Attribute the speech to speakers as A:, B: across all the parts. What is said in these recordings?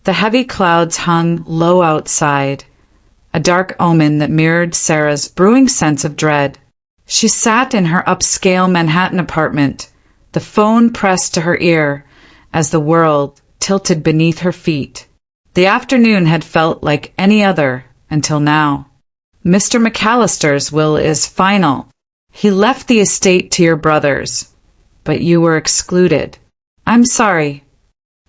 A: The heavy clouds hung low outside, a dark omen that mirrored Sarah's brewing sense of dread. She sat in her upscale Manhattan apartment, the phone pressed to her ear as the world tilted beneath her feet. The afternoon had felt like any other until now. Mr. McAllister's will is final. He left the estate to your brothers, but you were excluded. I'm sorry.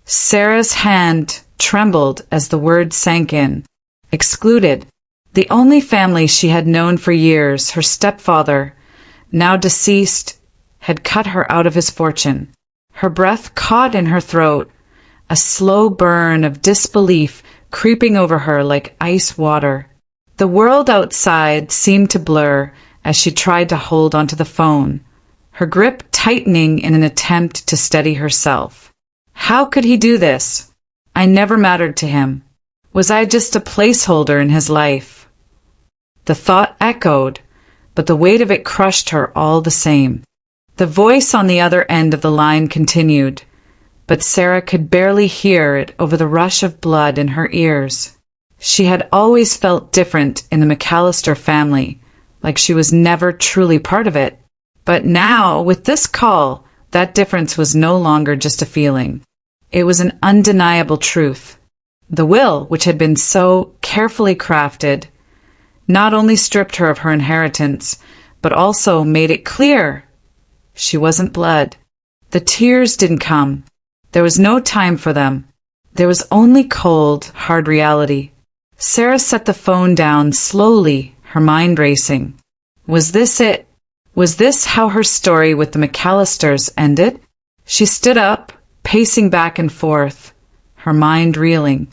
A: Sarah's hand trembled as the word sank in. Excluded. The only family she had known for years, her stepfather, now deceased, had cut her out of his fortune. Her breath caught in her throat, a slow burn of disbelief creeping over her like ice water. The world outside seemed to blur as she tried to hold onto the phone, her grip tightening in an attempt to steady herself. How could he do this? I never mattered to him. Was I just a placeholder in his life? The thought echoed, but the weight of it crushed her all the same. The voice on the other end of the line continued, but Sarah could barely hear it over the rush of blood in her ears. She had always felt different in the McAllister family, like she was never truly part of it. But now, with this call, that difference was no longer just a feeling. It was an undeniable truth. The will, which had been so carefully crafted, not only stripped her of her inheritance, but also made it clear she wasn't blood. The tears didn't come. There was no time for them. There was only cold, hard reality. Sarah set the phone down slowly, her mind racing. Was this it? Was this how her story with the McAllisters ended? She stood up, pacing back and forth, her mind reeling.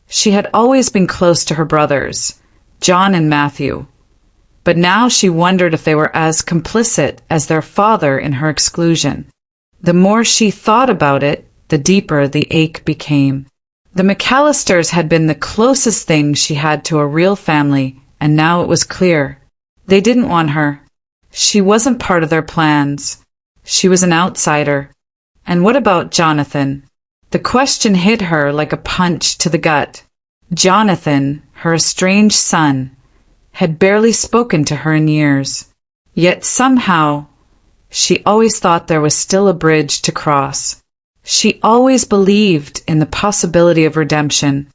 A: She had always been close to her brothers, John and Matthew, but now she wondered if they were as complicit as their father in her exclusion. The more she thought about it, the deeper the ache became. The McAllisters had been the closest thing she had to a real family, and now it was clear. They didn't want her. She wasn't part of their plans. She was an outsider. And what about Jonathan? The question hit her like a punch to the gut. Jonathan, her estranged son, had barely spoken to her in years. Yet somehow, she always thought there was still a bridge to cross. She always believed in the possibility of redemption.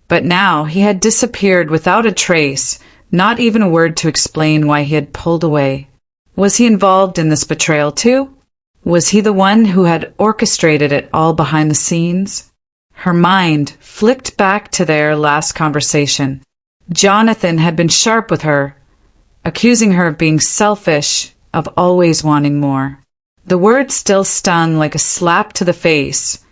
A: But now he had disappeared without a trace, not even a word to explain why he had pulled away. Was he involved in this betrayal too? Was he the one who had orchestrated it all behind the scenes? Her mind flicked back to their last conversation. Jonathan had been sharp with her, accusing her of being selfish, of always wanting more. The words still stung like a slap to the face,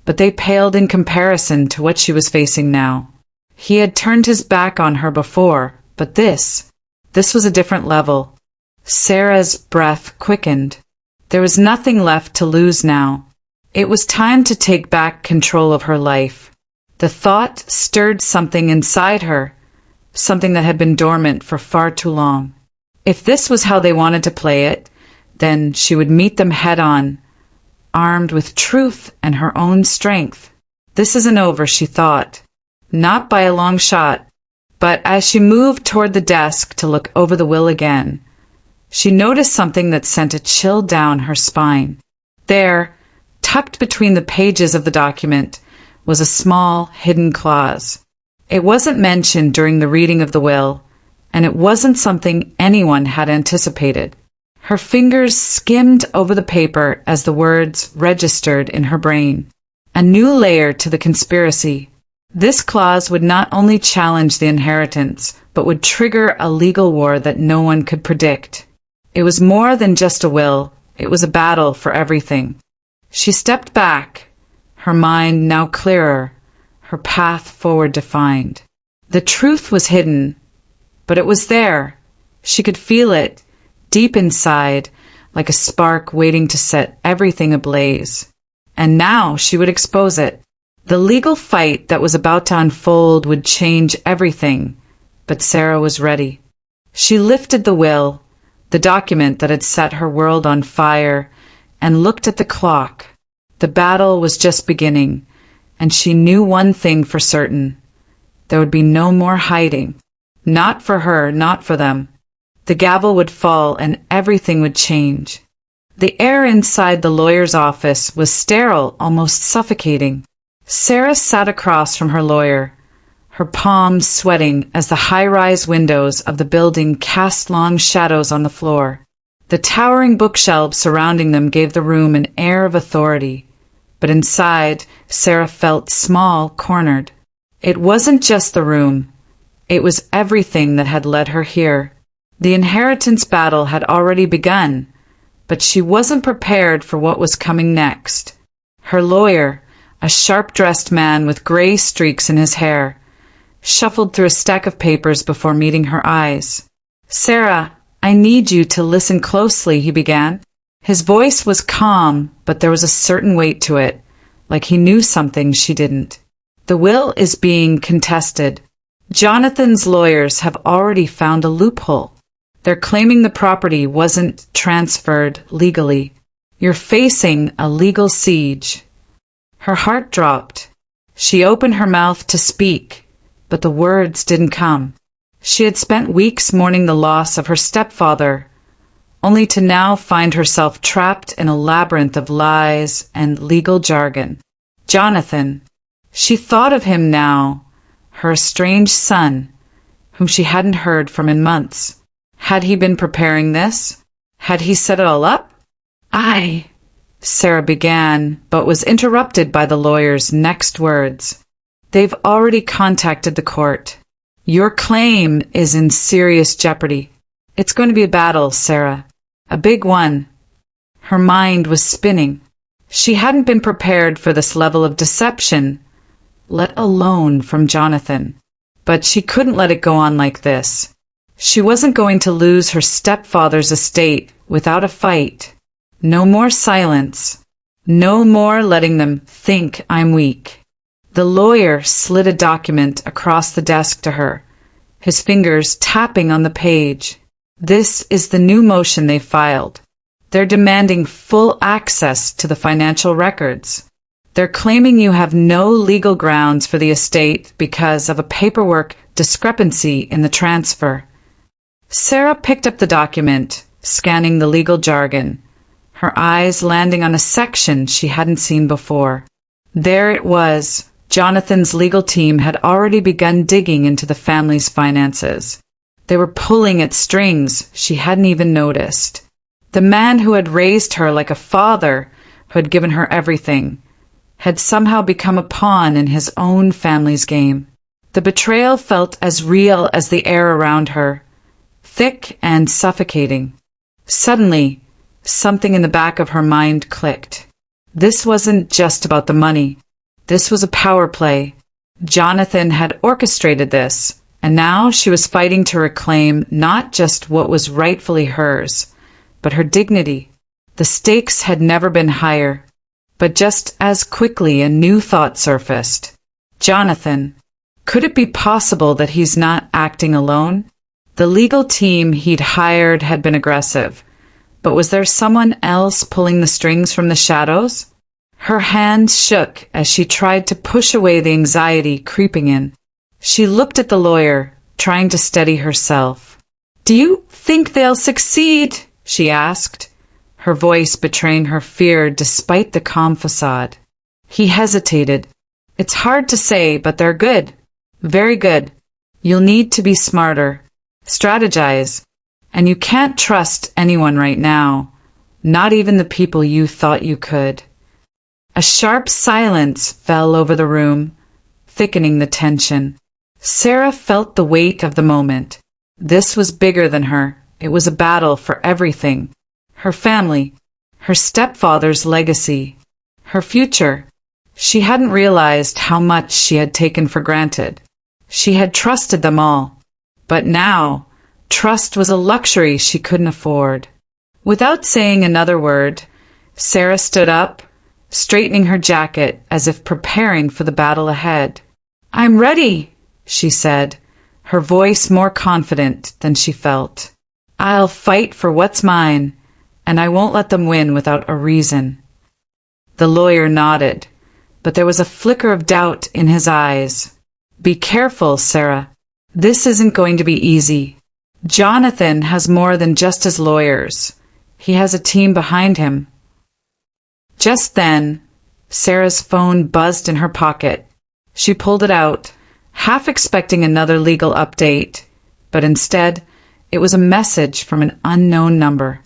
A: but they paled in comparison to what she was facing now. He had turned his back on her before, but this was a different level. Sarah's breath quickened. There was nothing left to lose now. It was time to take back control of her life. The thought stirred something inside her, something that had been dormant for far too long. If this was how they wanted to play it, then she would meet them head-on, armed with truth and her own strength. This isn't over, she thought. Not by a long shot. But as she moved toward the desk to look over the will again, she noticed something that sent a chill down her spine. There, tucked between the pages of the document, was a small, hidden clause. It wasn't mentioned during the reading of the will, and it wasn't something anyone had anticipated. Her fingers skimmed over the paper as the words registered in her brain. A new layer to the conspiracy. This clause would not only challenge the inheritance, but would trigger a legal war that no one could predict. It was more than just a will. It was a battle for everything. She stepped back, her mind now clearer, her path forward defined. The truth was hidden, but it was there. She could feel it, deep inside, like a spark waiting to set everything ablaze. And now she would expose it. The legal fight that was about to unfold would change everything, but Sarah was ready. She lifted the will, the document that had set her world on fire, and looked at the clock. The battle was just beginning, and she knew one thing for certain. There would be no more hiding. Not for her, not for them. The gavel would fall and everything would change. The air inside the lawyer's office was sterile, almost suffocating. Sarah sat across from her lawyer, her palms sweating as the high-rise windows of the building cast long shadows on the floor. The towering bookshelves surrounding them gave the room an air of authority. But inside, Sarah felt small, cornered. It wasn't just the room. It was everything that had led her here. The inheritance battle had already begun, but she wasn't prepared for what was coming next. Her lawyer, a sharp-dressed man with gray streaks in his hair, shuffled through a stack of papers before meeting her eyes. "Sarah, I need you to listen closely," he began. His voice was calm, but there was a certain weight to it, like he knew something she didn't. "The will is being contested. Jonathan's lawyers have already found a loophole. They're claiming the property wasn't transferred legally. You're facing a legal siege." Her heart dropped. She opened her mouth to speak, but the words didn't come. She had spent weeks mourning the loss of her stepfather, only to now find herself trapped in a labyrinth of lies and legal jargon. Jonathan. She thought of him now, her estranged son, whom she hadn't heard from in months. Had he been preparing this? Had he set it all up? Sarah began, but was interrupted by the lawyer's next words. "They've already contacted the court. Your claim is in serious jeopardy. It's going to be a battle, Sarah. A big one." Her mind was spinning. She hadn't been prepared for this level of deception, let alone from Jonathan. But she couldn't let it go on like this. She wasn't going to lose her stepfather's estate without a fight. No more silence. No more letting them think I'm weak. The lawyer slid a document across the desk to her, his fingers tapping on the page. "This is the new motion they filed. They're demanding full access to the financial records. They're claiming you have no legal grounds for the estate because of a paperwork discrepancy in the transfer." Sarah picked up the document, scanning the legal jargon, her eyes landing on a section she hadn't seen before. There it was. Jonathan's legal team had already begun digging into the family's finances. They were pulling at strings she hadn't even noticed. The man who had raised her like a father, who had given her everything, had somehow become a pawn in his own family's game. The betrayal felt as real as the air around her, thick and suffocating. Suddenly, something in the back of her mind clicked. This wasn't just about the money. This was a power play. Jonathan had orchestrated this, and now she was fighting to reclaim not just what was rightfully hers, but her dignity. The stakes had never been higher, but just as quickly a new thought surfaced. Jonathan. Could it be possible that he's not acting alone? The legal team he'd hired had been aggressive, but was there someone else pulling the strings from the shadows? Her hands shook as she tried to push away the anxiety creeping in. She looked at the lawyer, trying to steady herself. "Do you think they'll succeed?" she asked, her voice betraying her fear despite the calm facade. He hesitated. "It's hard to say, but they're good. Very good. You'll need to be smarter. Strategize. And you can't trust anyone right now, not even the people you thought you could." A sharp silence fell over the room, thickening the tension. Sarah felt the weight of the moment. This was bigger than her. It was a battle for everything. Her family, her stepfather's legacy, her future. She hadn't realized how much she had taken for granted. She had trusted them all. But now, trust was a luxury she couldn't afford. Without saying another word, Sarah stood up, straightening her jacket as if preparing for the battle ahead. "I'm ready," she said, her voice more confident than she felt. "I'll fight for what's mine, and I won't let them win without a reason." The lawyer nodded, but there was a flicker of doubt in his eyes. "Be careful, Sarah. This isn't going to be easy. Jonathan has more than just his lawyers. He has a team behind him." Just then, Sarah's phone buzzed in her pocket. She pulled it out, half expecting another legal update, but instead, it was a message from an unknown number.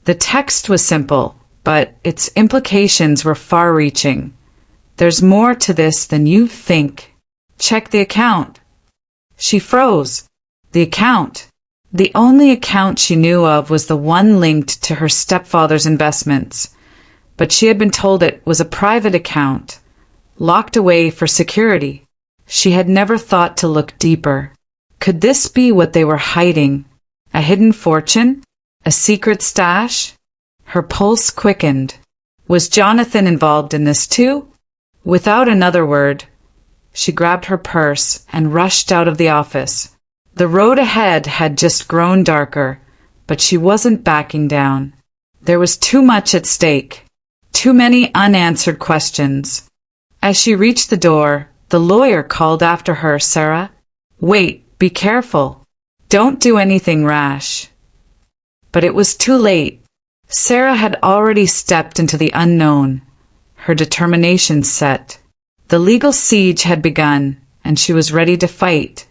A: The text was simple, but its implications were far-reaching. "There's more to this than you think. Check the account." She froze. The account. The only account she knew of was the one linked to her stepfather's investments, but she had been told it was a private account, locked away for security. She had never thought to look deeper. Could this be what they were hiding? A hidden fortune? A secret stash? Her pulse quickened. Was Jonathan involved in this too? Without another word, she grabbed her purse and rushed out of the office. The road ahead had just grown darker, but she wasn't backing down. There was too much at stake. Too many unanswered questions. As she reached the door, the lawyer called after her, "Sarah, wait, be careful. Don't do anything rash." But it was too late. Sarah had already stepped into the unknown, her determination set. The legal siege had begun, and she was ready to fight.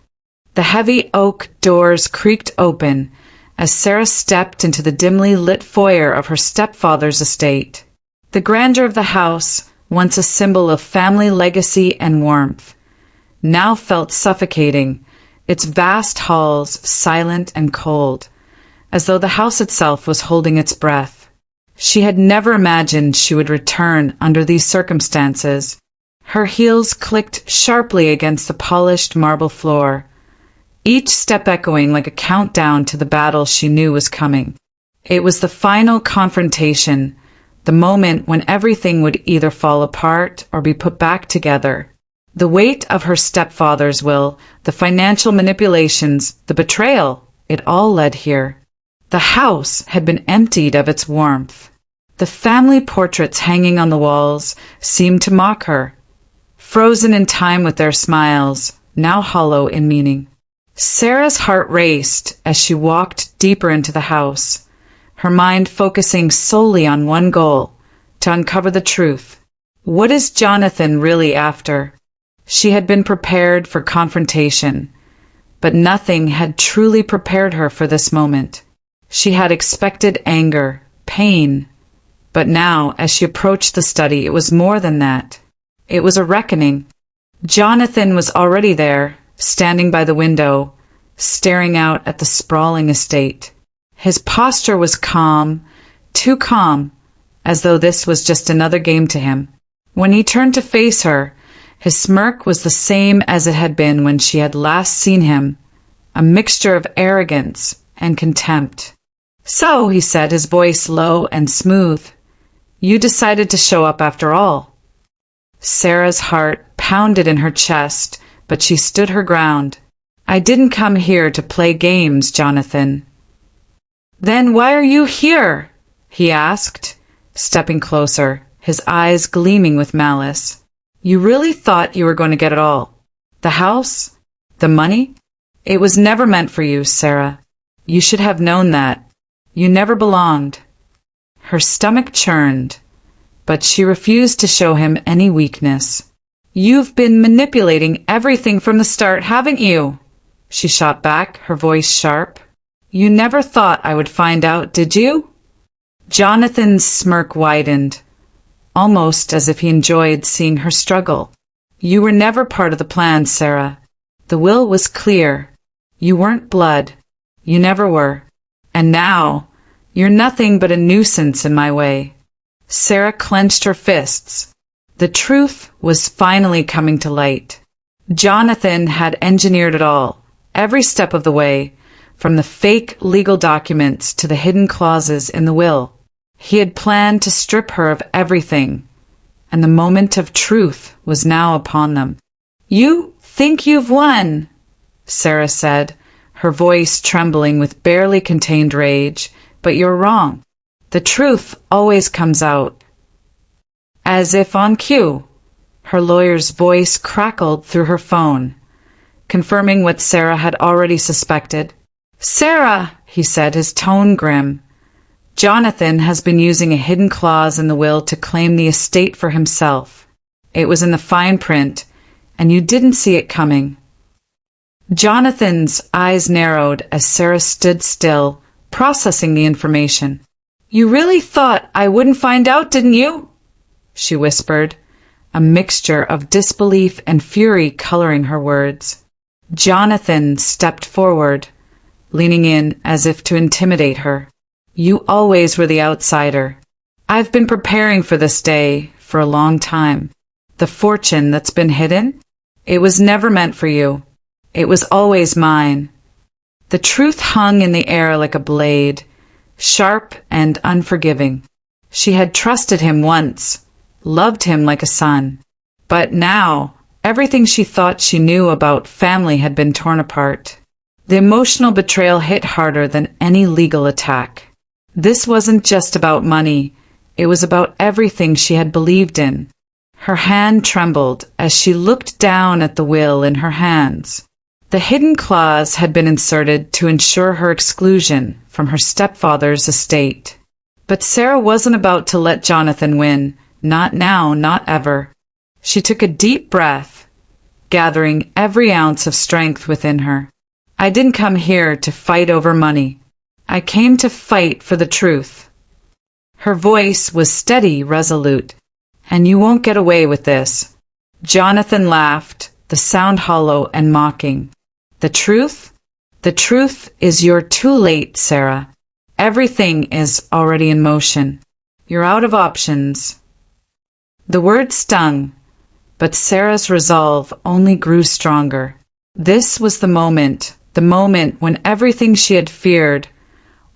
A: The heavy oak doors creaked open as Sarah stepped into the dimly lit foyer of her stepfather's estate. The grandeur of the house, once a symbol of family legacy and warmth, now felt suffocating, its vast halls silent and cold, as though the house itself was holding its breath. She had never imagined she would return under these circumstances. Her heels clicked sharply against the polished marble floor, each step echoing like a countdown to the battle she knew was coming. It was the final confrontation, the moment when everything would either fall apart or be put back together. The weight of her stepfather's will, the financial manipulations, the betrayal, it all led here. The house had been emptied of its warmth. The family portraits hanging on the walls seemed to mock her, frozen in time with their smiles, now hollow in meaning. Sarah's heart raced as she walked deeper into the house, her mind focusing solely on one goal, to uncover the truth. What is Jonathan really after? She had been prepared for confrontation, but nothing had truly prepared her for this moment. She had expected anger, pain, but now, as she approached the study, it was more than that. It was a reckoning. Jonathan was already there, standing by the window, staring out at the sprawling estate. His posture was calm, too calm, as though this was just another game to him. When he turned to face her, his smirk was the same as it had been when she had last seen him, a mixture of arrogance and contempt. "So," he said, his voice low and smooth, "you decided to show up after all." Sarah's heart pounded in her chest, but she stood her ground. "I didn't come here to play games, Jonathan." "Then why are you here?" he asked, stepping closer, his eyes gleaming with malice. "You really thought you were going to get it all? The house? The money? It was never meant for you, Sarah. You should have known that. You never belonged." Her stomach churned, but she refused to show him any weakness. "You've been manipulating everything from the start, haven't you?" she shot back, her voice sharp. "You never thought I would find out, did you?" Jonathan's smirk widened, almost as if he enjoyed seeing her struggle. "You were never part of the plan, Sarah. The will was clear. You weren't blood. You never were. And now, you're nothing but a nuisance in my way." Sarah clenched her fists. The truth was finally coming to light. Jonathan had engineered it all, every step of the way, from the fake legal documents to the hidden clauses in the will. He had planned to strip her of everything, and the moment of truth was now upon them. "You think you've won," Sarah said, her voice trembling with barely contained rage, "but you're wrong. The truth always comes out." As if on cue, Her lawyer's voice crackled through her phone, confirming what Sarah had already suspected. "Sarah," he said, his tone grim. "Jonathan has been using a hidden clause in the will to claim the estate for himself. It was in the fine print, and you didn't see it coming." Jonathan's eyes narrowed as Sarah stood still, processing the information. "You really thought I wouldn't find out, didn't you?" she whispered, a mixture of disbelief and fury coloring her words. Jonathan stepped forward, leaning in as if to intimidate her. "You always were the outsider. I've been preparing for this day for a long time. The fortune that's been hidden? It was never meant for you. It was always mine." The truth hung in the air like a blade, sharp and unforgiving. She had trusted him once, loved him like a son. But now, everything she thought she knew about family had been torn apart. The emotional betrayal hit harder than any legal attack. This wasn't just about money. It was about everything she had believed in. Her hand trembled as she looked down at the will in her hands. The hidden clause had been inserted to ensure her exclusion from her stepfather's estate. But Sarah wasn't about to let Jonathan win. Not now, not ever. She took a deep breath, gathering every ounce of strength within her. "I didn't come here to fight over money. I came to fight for the truth." Her voice was steady, resolute. "And you won't get away with this." Jonathan laughed, the sound hollow and mocking. "The truth? The truth is you're too late, Sarah. Everything is already in motion. You're out of options." The word stung, but Sarah's resolve only grew stronger. This was the moment when everything she had feared,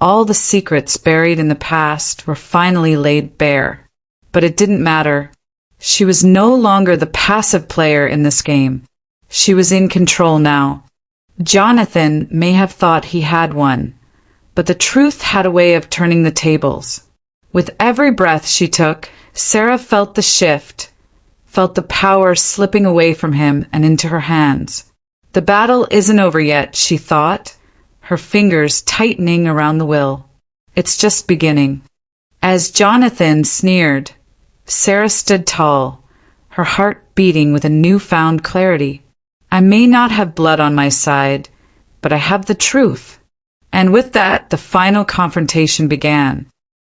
A: all the secrets buried in the past, were finally laid bare. But it didn't matter. She was no longer the passive player in this game. She was in control now. Jonathan may have thought he had one, but the truth had a way of turning the tables. With every breath she took, Sarah felt the shift, felt the power slipping away from him and into her hands. The battle isn't over yet, she thought, her fingers tightening around the will. It's just beginning. As Jonathan sneered, Sarah stood tall, her heart beating with a newfound clarity. "I may not have blood on my side, but I have the truth." And with that, the final confrontation began.